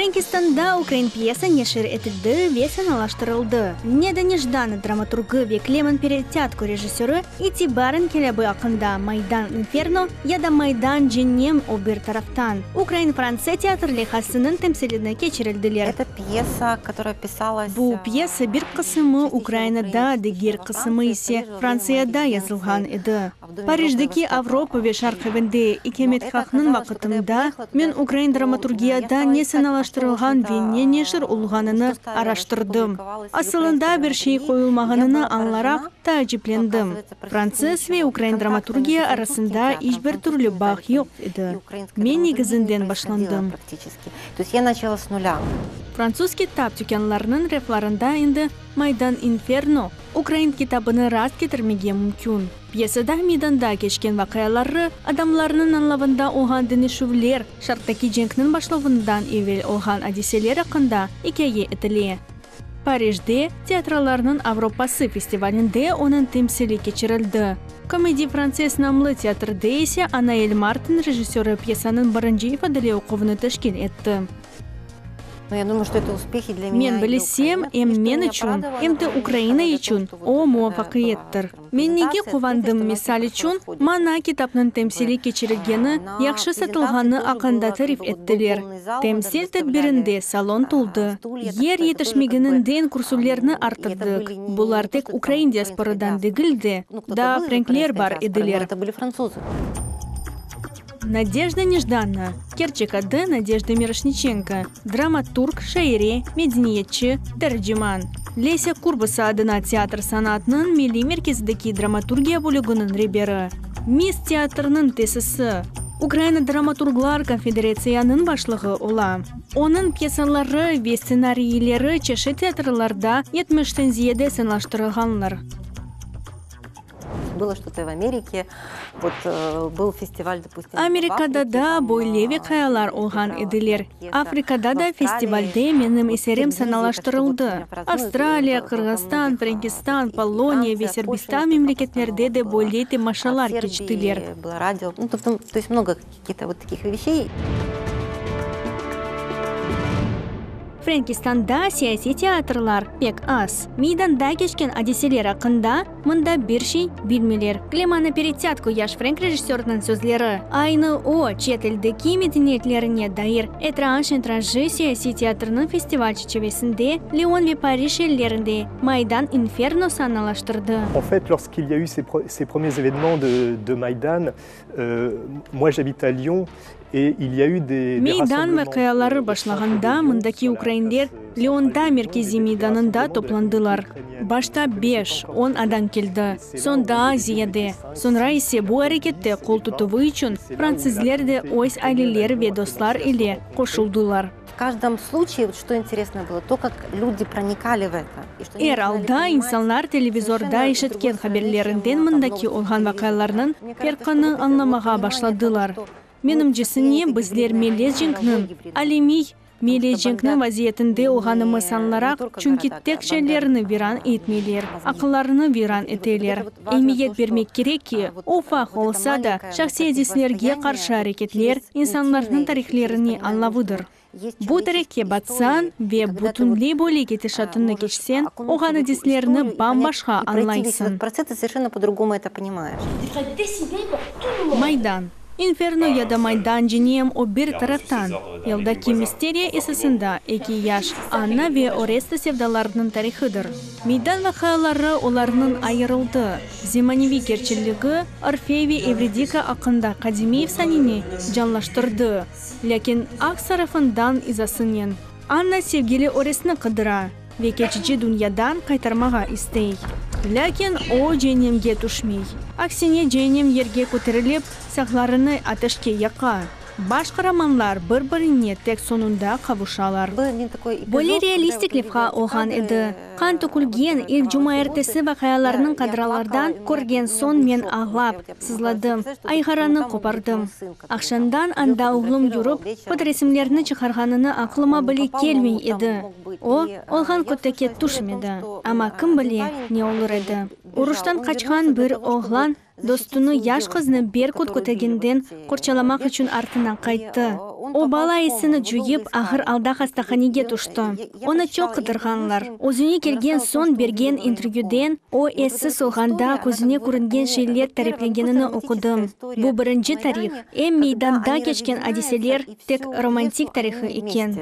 Франкистанда украин пьеса нешир этилді весеналаштырылды. Недонежданный драматургы Веклеман перетятку режиссеры итибарын келебі ақында Майдан Инферно яда Майдан Дженнем обер тарафтан. Украин-Франция театр лехасының темселіне кечерілділер. Это пьеса, которая писалась... Бұл пьеса бір қысымы Украинада дегер қысымы исе Францияда язылған еді. Париждегі Авропа ве шарқыбінде икемет хақның вақытында мен Украин драматургияда несеналаштырылған венне нешір ұлғаныны араштырдым. Асылында бір шей қойылмағаныны аңларақ тәжіплендім. Француз ве Украин драматургия арасында ешбір түрлі бақ жоқ еді. Мен негізінден башландым. То есть я начала с нуля. Француз китап дүкенларының рефларында енді Майдан Инферно Украин китабыны рас кетірмеге мүмкін. Пьесада мейданда кешкен вақиялары адамларының анлавында оған дінішувлер шарттаки женкнің башлауындан евел оған одиселер ақында икеге етіле. Парижде театраларының Авропасы фестивалінде оның темсілі кечірілді. Комедий Францез намлы театрде есе Анаэль Мартин режиссері пьесаның бірінші ifадыле оқуыны тәшкел етті. Я думаю, что это успехи для меня. Мен білесем, мен үшін, емді Украина үшін о муафақиеттір. Мен неге қувандым мисал үшін, мана китапның темсілі кечірілгені, яқшы сатылғаны ақында тариф еттілер. Темсел тәдбірінде салон толды. Ер етішмегінің ден курсулеріні артырдық. Бұлар тек Украин диаспорадан дегілді, да френклер бар еділер. Это были французы. Надежда Нежданна, Керчекады Надежда Мирошниченко, драматург, шайре, мединиетчі, тәржіман. Леся Курбаса адына театр санатының милли меркездегі драматургия бөлігінің ребері. Мисс театрының тесісі. Украина драматурглар конфедерацияның башлығы ола. Оның пьесалары ве сценарийлері чеші театрларда 70-тен зиеде сенлаштырылғанлар. Было что-то в Америке, вот был фестиваль, допустим, Америкада да бойлеве қаялар олған еділер. Африкада да фестивальде менің есерем саналаштырылды. Австралия, Қырғызстан, Франкистан, Полония, Сербистан мемлекетлерде де бойлеті машалар кечтілер. Было радио, ну, то есть много каких-то вот таких вещей. Франкистанда сияси театрлар пек аз. Мейданда кешкен одиселер ақында мұнда бір шей білмелер. Клеманы перетятку яш Фрэнк режиссерінің сөзлері. Айны о четілдікі мединетлеріне дайыр этранж-энтранжы сияси театрының фестиваль чечевесінде Леон ве Париж елдерінде Майдан Инферно саналаштырды. En fait, lorsqu'il y a eu ces premiers événements de Maïdan, moi j'habite à Lyon. Мейдан вақиялары башлағанда мұндаки украиндер Леонда меркези мейданында топландылар. Башта 5-10 адам келді. Сонда зияде. Сонра есе бұл әрекетте қол тұтывы үшін французлерде ойс айлелер ве достар или қошылдылар. В каждом случае, вот что интересно было, то, как люди проникали в это. Алда инсанлар телевизорда ишеткен хаберлерінден мұндаки олған вақияларының перқаны анламаға башладылар. Менің жесіне біздер мележіңкнің, алемей мележіңкнің вазиетінде оғанымы санларақ, чүнки тек жайлеріні виран етмелер, ақыларыны виран етелер. Емиет бермек керек ки, офақ олса да, шақси әдеслерге қаршы әрекетлер инсанларының тарихлеріні анлавыдыр. Бұ тарихке батсан ве бұтынлей болей кетешатынны кешсен, оған әдеслеріні бамбашға анлайсын. Процессы совершенно по-другому это понимаешь. Майдан. Инферно яда Майдан Дженнем обер тарафтан. Елдаки мистерия есісінде эки яш Анна ве Ореста севдаларының тарихыдыр. Мейдан вақиялары оларының айырылды. Зиманеви керчілігі Орфей ве Евредика ақында Қадимеев санине жанлаштырды. Лекен ақ сарафындан изасынен. Анна sevgili Orest'ni қыдыра ве кечічі дүниядан қайтармаға істей. Ләкин о женемге түшмей. Аксене женем ерге көтеріліп, сақларыны атышке яқа. Баш қараманлар бір-біріне тек сонында қавушалар. Более реалистик лепха оған еді. Қан төкілген ил жұма әртесі вақияларының қадыралардан көрген сон мен ағлап, сызладым, айғараны қопардым. Ақшандан анда ұғылым жүріп, под ресімлеріні шығарғаныны ақылыма біле келмей еді. Олған көттеке түшмеді. Ама кім біле не олыр еді. Ұрыштан қачқан бір оғлан достуну яш кызны бер кут көтегенден курчаламак үчүн артынан кайтты. О бала есіні жүйіп, ағыр алда хастаханеге тұшты. Оны чоқ қыдырғанлар. Өзіне келген сон берген интервьюден, о есі солғанда көзіне көрінген шейлер тарифленгенini оқыдым. Бұл бірінші тарих. Мейданда кешкен одиселер тек романтик тарихы екен.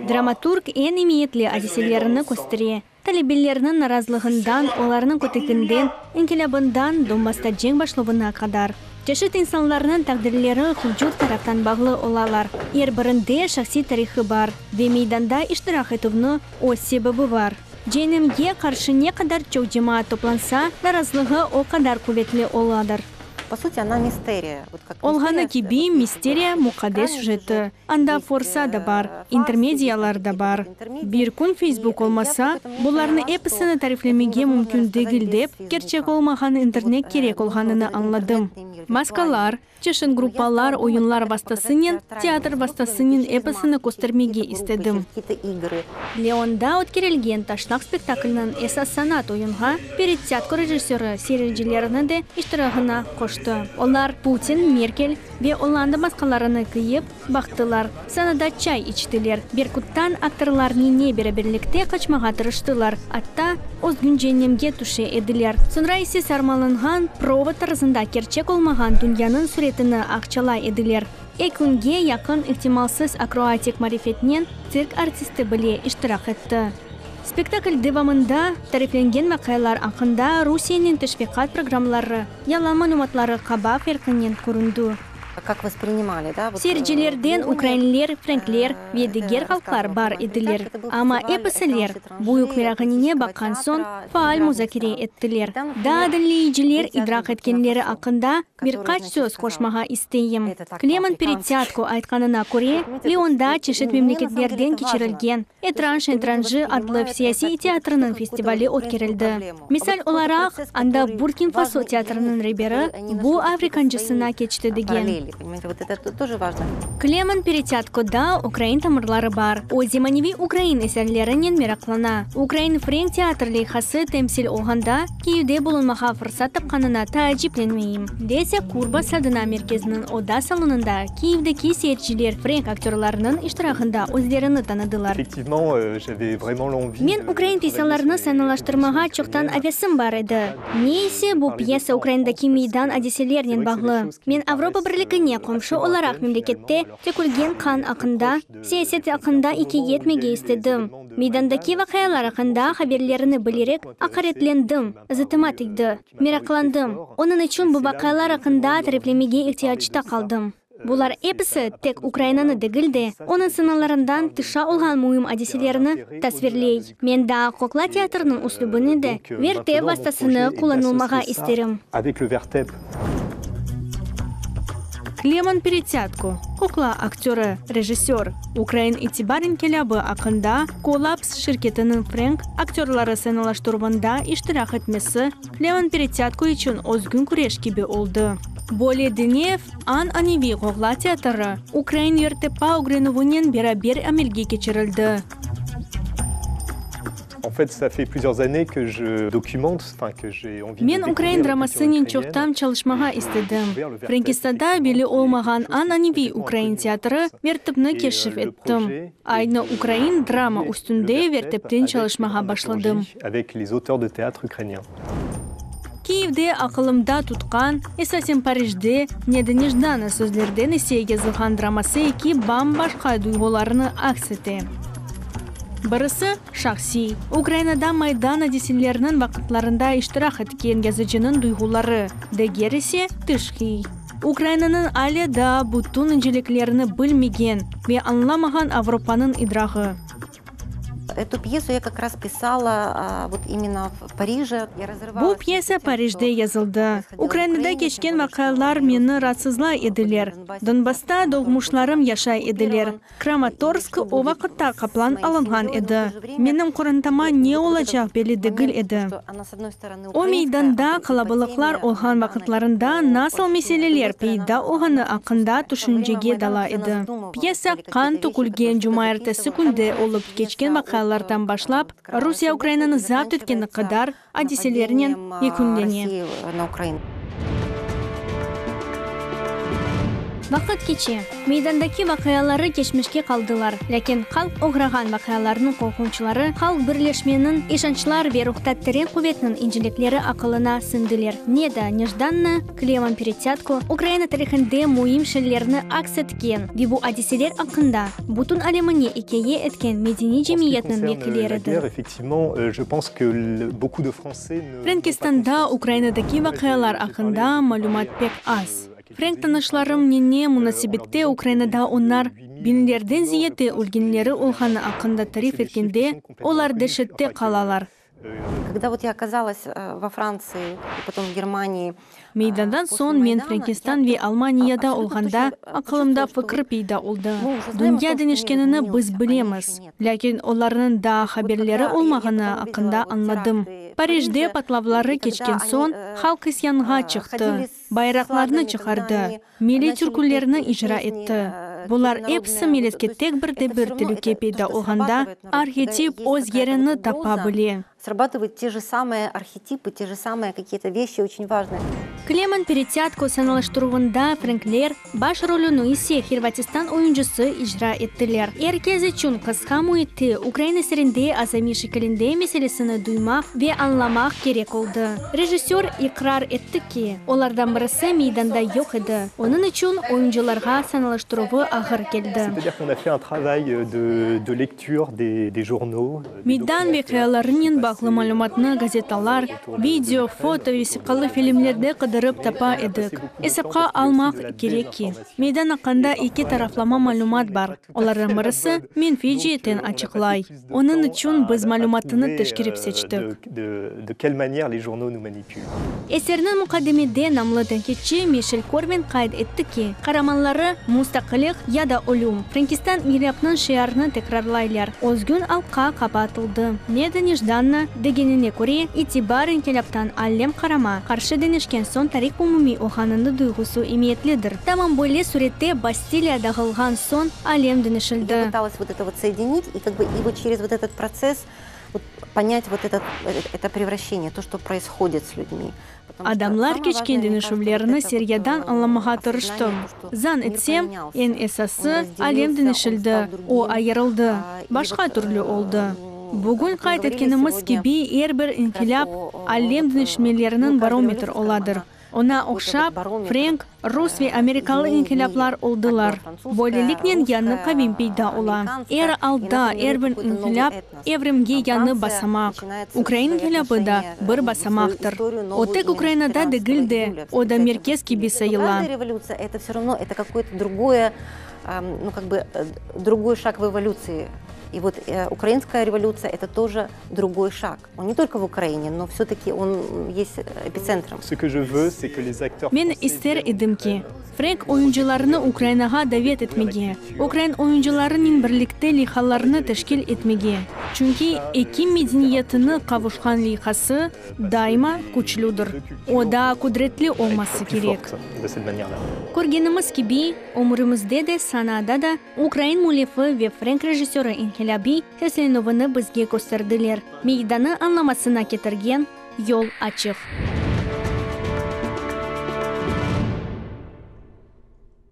Драматург имиетлі одиселеріні көстіре. Талебелерінің наразылығындан, оларының көтекінден, инкелябындан домбаста жең башлығына қадар. Чешет инсанларының тақдірлері хұлжур тараптан бағлы олалар. Ер бірінде шақси тарихы бар. Ве мейданда иштирах етуіні о себебі бар. Женімге қаршы не қадар чоқ жема топланса, наразылығы о қадар көветлі оладыр. По сути, она мистерия. Олғаны кеби мистерия мұқадес сюжеті. Анда форса да бар, интермедиялар да бар. Bir күн Facebook olmasa, бұларны эпісіні тарифлемеге мүмкін дегілдеп, керчек олмаған интернет керек олғаныны анладым. Маскалар, чешін группалар, ойынлар бастасынен, театр бастасынен эпісіні көстермеге істедім. Леонда өткерілген ташлақ спектаклінің эсас санат ойынға перед театр режиссері сериалжілеріні де іштірағына қошты. Олар Путин, Меркель ве Оланда маскаларыны киіп бақтылар. Санада чай içтілер. Беркуттан акторлар не береберлікте қачмаға тырыштылар. Атта өзгін женемге түше еділер. Сонра есе сармалынған прова тарзында керчек олмаған дүнияның суретіні ақчалай еділер. Күнге якын ихтималсыз акроатик марифетнен цирк артисті біле іштірақ етті. Спектакль девамында тарифленген вақайлар ақында Русияның тешвиқат программалары, ялан мануматлары қаба феркінен көрінді. Как воспринимали, да? Серджилерден украинлер, френклер, ведегер халқлар бар еділер. Ама эпіселер бұйық мерағыніне баққан сон фаал музакире еттілер. Да адылейджілер идрақ еткенлері ақында бірқач сөз қошмаға істейім. Клеман Перетятко айтқанына көре, Леонда чешет мемлекетлерден кечірілген Этранж-Этранжы адлы сияси театрының фестивалі өткерілді. Мисал оларақ, анда Буркин-Фасо театрының ребері бұ африканжысына кечті деген. Вот это тоже важно. Клеман Перетяткода Украин тамырлары бар. О зиманеви Украин эсерлерінен мерақлана. Украин френк театрлы хасы темсил олғанда Киевде болынмаға фырсат тапқанына тәжіпленмейім. Десе Курба садына мерkezінің ода салонында Киевдeki сетчилер френк актерларының иштирағында өздеріні таныдылар. Мен Украин пьесаларыны саналаштырмаға чоқтан авесім бар еді. Нейсе бұл пьеса Украиндaki мейдан одиселерінен бағлы. Мен Авропа бірлігіне қомшы оларақ мемлекетте текілген қан ақында, саясет ақында ике етмеге істедім. Мейдандаки вақиялар ақында хаберлеріні білерек ақаретлендім, зытыма тегді, мерақландым. Оның үшін бұл вақиялар ақында тәріплемеге ихтиячта қалдым. Бұлар эпісі тек Украинаны дегілді, оның сыналарындан тыша олған мұйым одиселеріні тасверлей. Мен да Қоқла театрының ұслубыны де вертеп вастасыны қоланылмаға істерім. Клеман Перетятко, Қоқла актері, режиссер. Украин итибарин келябы ақында коллапс шirketінің френк актерлары сыналаштырбында иштирах етмесі Клеман Перетятко үшін өзгін күреш кебе олды. Более Денев, Аневи Қоқла театры, Украин ертепа угренувынен берабер әмелге кечірілді. En fait, ça fait plusieurs années que je documente, que j'ai envie de Мен Украин драмасының чоқтам çalışmaға істедім. Френкистада белі олмаған Аневи Украин театры вертепні кешіп еттім. Айны Украин драма үстінде вертептен çalışmaға башладым. Avec les auteurs de théâtre ukrainiens. Киевде ақылымда тұтқан, эсасен Парижде неденежданы сөздерден есе езілған драмасы екі бамбашқа дүйғыларыны ақсеті. Бірісі шақси. Украинада майдан одиселерінің вақытларында иштирах еткен язычының дүйғылары. Дегересе тышқи. Украинаның әлі да бұттың инжелеклеріні білмеген ве анламаған Авропаның идрағы. Эту пьесу я как раз писала вот именно в Париже. Бұл пьеса Парижде yazıldı. Украинада кешкен вақиялар мені рассызлай еділер. Донбаста doğmuşlarım yaşay еділер. Краматорск о вақытта қаплан алынған еді. Менің құрантама не олacak белі дегіл еді. О мейданда қалабылықлар олған вақытларында насыл меселелер пейда оғаны ақында түшінжеге дала еді. Пьеса қан түкілген жұма ертесі күнде олып кешкен вақиялардан башлап, Русия Украинаны запт еткені қадар одиселерінен екіндене. Vaqt kechi, meydandagi voqealari kechmishga qoldilar, lekin xalq o'g'ragan voqealarning qo'rquvchilari xalq birlashmaning ishonchlar va ruhda terin quvvatning injiliklari aqlina sindilar. Neda Nejdanna Kleman Peretyatko Ukraina tarixida muhim shillarni aks etgan bu hodisalar haqida butun alemni hikoya etgan madaniy jamiyatning vakillaridir. Effectivement, je pense que beaucoup de Français Frankistonda Ukrainadagi voqealar haqida ma'lumot pek az. Frank tanışlarım nene münasebette Ukraynada onlar binlerden ziyade o'lganlari o'lgani haqida tarif etganda, ular dahshatda qalalar. Когда вот я оказалась во Франции, и потом в Германии, Meydandan so'ng men Frankiston va Almaniyada o'lganda aqlimda fikr paydo bo'ldi. Dunyo denishganini biz bilamiz, lekin ularning da xabarlari olmagani haqida anladim. Parijda patlavlari kechgan so'ng xalq isyonga chiqdi, bayroqlarni chiqardi, milliy turkularni ijro etdi. Bular hepsi millatga tek bir tilga paydo bo'lganda arxetip o'z yerini topa biladi. Срабатывают те же самые архетипы, те же самые какие-то вещи очень важные. Kleman Peretyatko sanalashtiruvunda Frankler baş rolini ise Xorvatiston o'yinchisi ijro etdilar. Erkaz uchun qisqa muhitda Ukraina sirida azamiy shaklida meselesini duymaq va anlamaq kerak bo'ldi. Rejissyor iqror etdiki, ulardan birisi maydonda yo'q edi. Uning uchun o'yinchilarga sanalashtiruvi og'ir keldi. C'est-à-dire qu'on a fait un travail de lecture des journaux. Maydon voqealarining bog'liq ma'lumotni gazetalar, video, foto va siqali filmlarda qidirib topa edik. Hisobga olmoq kerakki, maydon haqida ikki taraflama ma'lumot bor. Ulardan birisi men Fijidan ochiqlay. Uning uchun biz ma'lumotni tashkilib seçdik. De quelle manière les journaux nous manipulent. Eserning muqaddimida nomli tanqidchi Michel Corbin qayd etdiki, qahramonlari mustaqillik yoda o'lim Frankiston millatining she'rini takrorlaylar. O'zgun alqa qabatildi. Neda Nejdanna deganine ko'ra, e'tibor inqilobdan allem qarama, qarshi denishgan so'ng tarix umumiy o'xanini tuyg'usi imiyatlidir. Tamam bo'li suratda Bastiliya dag'ilgan so'ng allem denishildi. Я пыталась вот это вот соединить и вот через вот этот процесс вот понять вот это превращение, то, что происходит с людьми. Adamlar kechgan denishuvlarini seriyadan anlamaga tirishdim. Zan etsem, en esasi allem denishildi, u ayrildi, boshqa turli oldi. Bugun qayd etganimiz gibi her bir inqilob allem denishmelarining barometri oladir. Ona o'xshab Frank, Rus va Amerikalik inqiloblar oldilar. Bolalikning yangi qavim paydo ola. Er alda her bir inqilob evrimga yangi basamak. Ukraina inqilobida bir basamakdir. O tek Ukrainada degildi, o da merkez gibi sayılan. Революция это все равно это какое-то другое, ну как бы другой шаг в эволюции. И вот украинская революция это тоже другой шаг. Он не только в Украине, но все-таки он есть эпицентром. Ce que je veux, c'est que les acteurs Men ister edimki, Frank oyuncularını Ukraynaga davet etmege, Ukrayn oyuncularının birlikte lihalarını teşkil etmege. Çünkü iki medeniyetini kavuşkan lihası daima güçlüdür. O da kudretli olması gerek. Ko'rganimiz gibi, umrimizda da sanada da Ukrayn muallifi ve Frank rejissori inqilobiy seslenuvini bizga ko'rsatdilar. Maydonni anlamasına ketirgan yo'l ochiq.